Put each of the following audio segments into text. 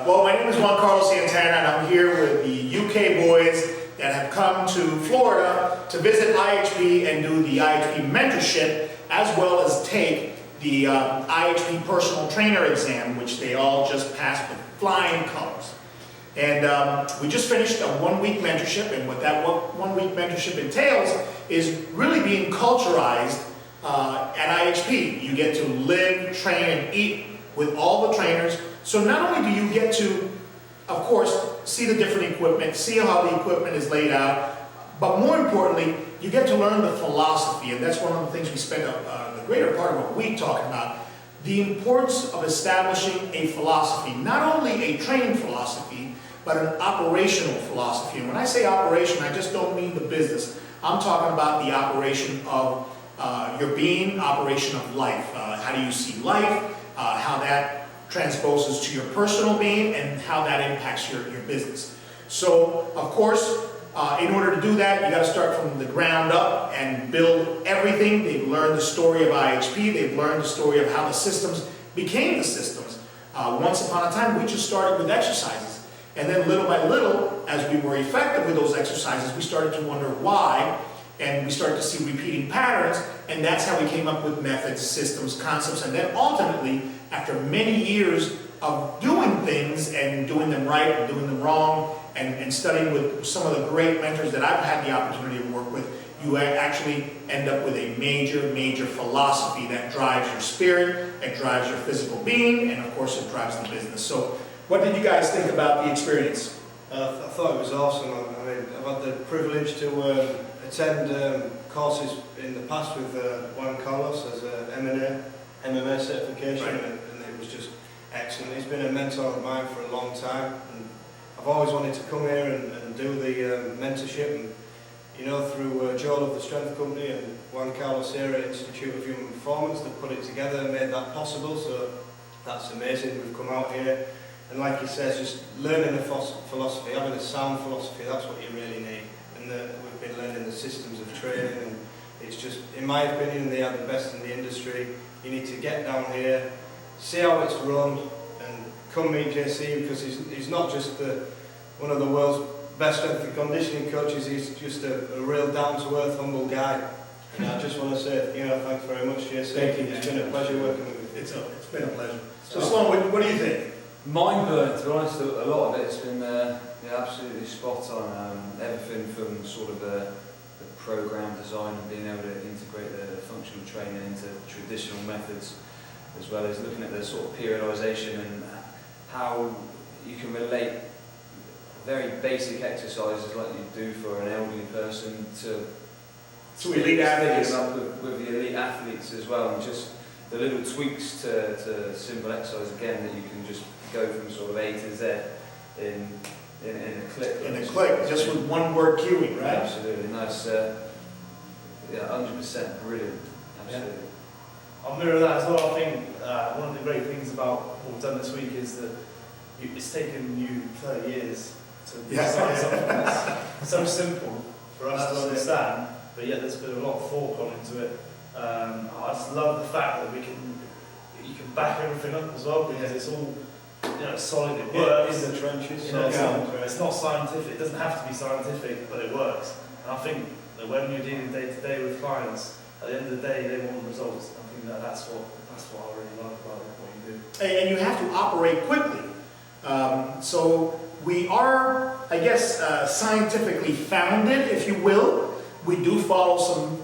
Well, my name is Juan Carlos Santana, and I'm here with the UK boys that have come to Florida to visit IHP and do the IHP Mentorship, as well as take the IHP Personal Trainer exam, which they all just passed with flying colors. And we just finished a one-week mentorship, and what that one-week mentorship entails is really being culturized at IHP. You get to live, train, and eat with all the trainers. So not only do you get to, of course, see the different equipment, see how the equipment is laid out, but more importantly, you get to learn the philosophy, and that's one of the things we spent the greater part of a week talking about, the importance of establishing a philosophy, not only a training philosophy, but an operational philosophy. And when I say operation, I just don't mean the business. I'm talking about the operation of your being, operation of life. How do you see life, how that transposes to your personal being, and how that impacts your business. So, of course, in order to do that, you got to start from the ground up and build everything. They've learned the story of IHP. They've learned the story of how the systems became the systems. Once upon a time, we just started with exercises. And then little by little, as we were effective with those exercises, we started to wonder why, and we started to see repeating patterns, and that's how we came up with methods, systems, concepts, and then ultimately, after many years of doing things and doing them right and doing them wrong, and studying with some of the great mentors that I've had the opportunity to work with, you actually end up with a major philosophy that drives your spirit, it drives your physical being, and of course it drives the business. So what did you guys think about the experience? I thought it was awesome. I mean, I've had the privilege to attend courses in the past with Juan Carlos as a MMA certification, right. and it was just excellent. He's been a mentor of mine for a long time, and I've always wanted to come here and do the mentorship. And you know, through Joel of the Strength Company and Juan Carlos here at Institute of Human Performance, they've put it together and made that possible. So that's amazing. We've come out here, and like he says, just learning the philosophy, having a sound philosophy. That's what you really need. And we've been learning the systems of training, and it's just, in my opinion, they are the best in the industry. You need to get down here, see how it's run, and come meet JC, because he's not just one of the world's best strength and conditioning coaches. He's just a real down-to-earth, humble guy. And I just want to say, thanks very much, JC. Thank you. It's been a pleasure working with you. It's been a pleasure. So Sloan, what do you think? Mind-blowing, to be honest. A lot of it's been absolutely spot on. Everything from sort of the program design and being able to integrate the functional training into traditional methods, as well as looking at the sort of periodization and how you can relate very basic exercises like you do for an elderly person to elite athletes. Up with the elite athletes as well, and just the little tweaks to simple exercise again that you can just go from sort of A to Z in a click. In a click, just with one word cueing, right? Absolutely, nice. 100% brilliant. Absolutely. Yeah. I'll mirror that as well. I think one of the great things about what we've done this week is that it's taken you 30 years to design something that's so simple for us to understand, but yet there's been a lot of thought gone into it. I just love the fact that you can back everything up as well, because it's all it's solid, it works. In the trenches. It's not scientific, it doesn't have to be scientific, but it works. And I think that when you're dealing day to day with clients, at the end of the day they want results. I think that's what I really like about what you do. And you have to operate quickly. So we are, I guess, scientifically founded, if you will. We do follow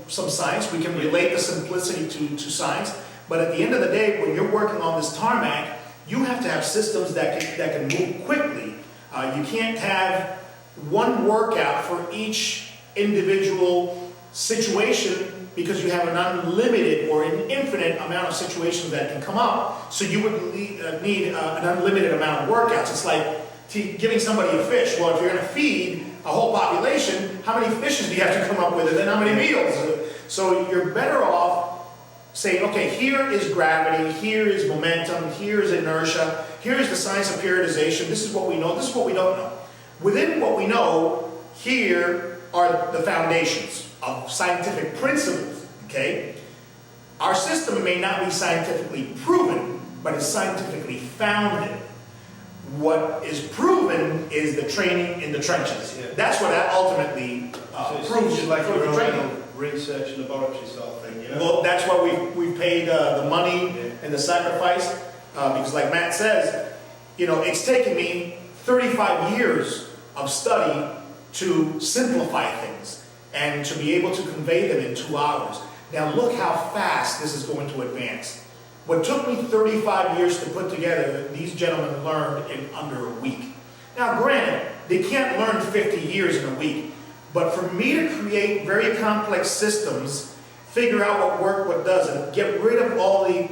some science. We can relate the simplicity to science. But at the end of the day, when you're working on this tarmac, you have to have systems that can move quickly. You can't have one workout for each individual situation, because you have an unlimited or an infinite amount of situations that can come up. So you would need an unlimited amount of workouts. It's like giving somebody a fish. Well, if you're going to feed a whole population, how many fishes do you have to come up with, and then how many meals? So you're better off saying, okay, here is gravity, here is momentum, here is inertia, here is the science of periodization, this is what we know, this is what we don't know. Within what we know, here are the foundations of scientific principles, okay? Our system may not be scientifically proven, but it's scientifically founded. What is proven is the training in the trenches. Yeah. That's what that ultimately So it's proves. just like proves your the training. own research laboratory sort of thing, you know? Well, that's why we've paid the money Yeah. and the sacrifice, because like Matt says, you know, it's taken me 35 years of study to simplify things and to be able to convey them in 2 hours. Now look how fast this is going to advance. What took me 35 years to put together, these gentlemen learned in under a week. Now granted, they can't learn 50 years in a week, but for me to create very complex systems, figure out what works, what doesn't, get rid of all the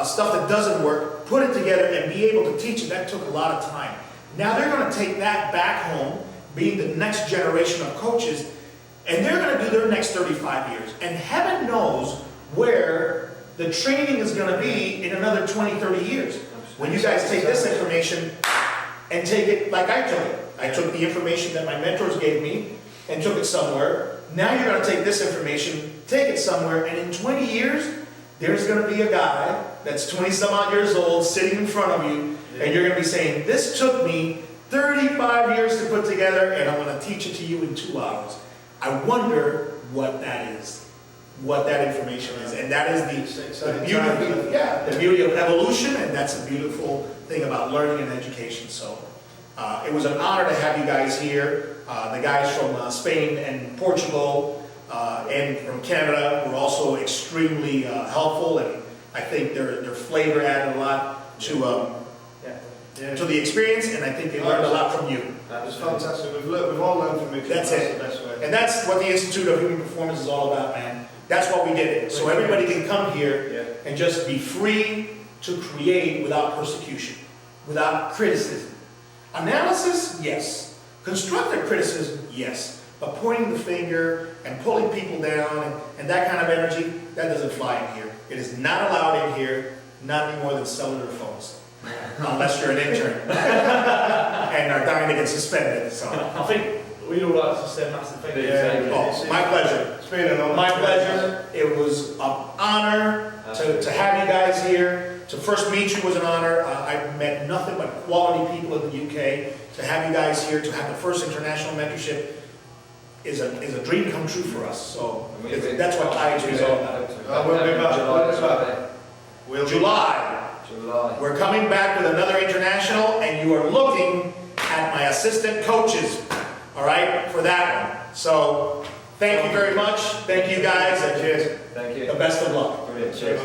stuff that doesn't work, put it together and be able to teach it, that took a lot of time. Now they're going to take that back home, being the next generation of coaches, and they're going to do their next 35 years. And heaven knows where the training is going to be in another 20, 30 years. When you guys take this information and take it like I took it. I took the information that my mentors gave me and took it somewhere. Now you're going to take this information, take it somewhere, and in 20 years, there's going to be a guy that's 20 some odd years old sitting in front of you, and you're going to be saying, this took me 35 years to put together, and I'm going to teach it to you in 2 hours. I wonder what that is, what that information is, and that is the beauty of evolution, and that's a beautiful thing about learning and education. So it was an honor to have you guys here. The guys from Spain and Portugal and from Canada were also extremely helpful, and I think their flavor added a lot to the experience, and I think they learned a lot from you. That was fantastic. We've all learned from each other. That's it. The best way. And that's what the Institute of Human Performance is all about, man. That's what we did it. So everybody can come here and just be free to create without persecution, without criticism. Analysis, yes. Constructive criticism, yes. But pointing the finger and pulling people down and that kind of energy, that doesn't fly in here. It is not allowed in here, not any more than cellular phones. Unless you're an intern and are dying to get suspended. So I think we'd all like to say a massive thank you. oh, my pleasure. It's been an honor. My pleasure. It was an honor to have you guys here. To first meet you was an honor. I've met nothing but quality people in the UK. To have you guys here, to have the first international mentorship is a dream come true for us. So that's what IHP is all about. We'll be back. July. We're coming back with another international, and you are looking at my assistant coaches, all right, for that one. So thank you very much. Thank you guys, and cheers. Thank you. The best of luck. Brilliant. Cheers.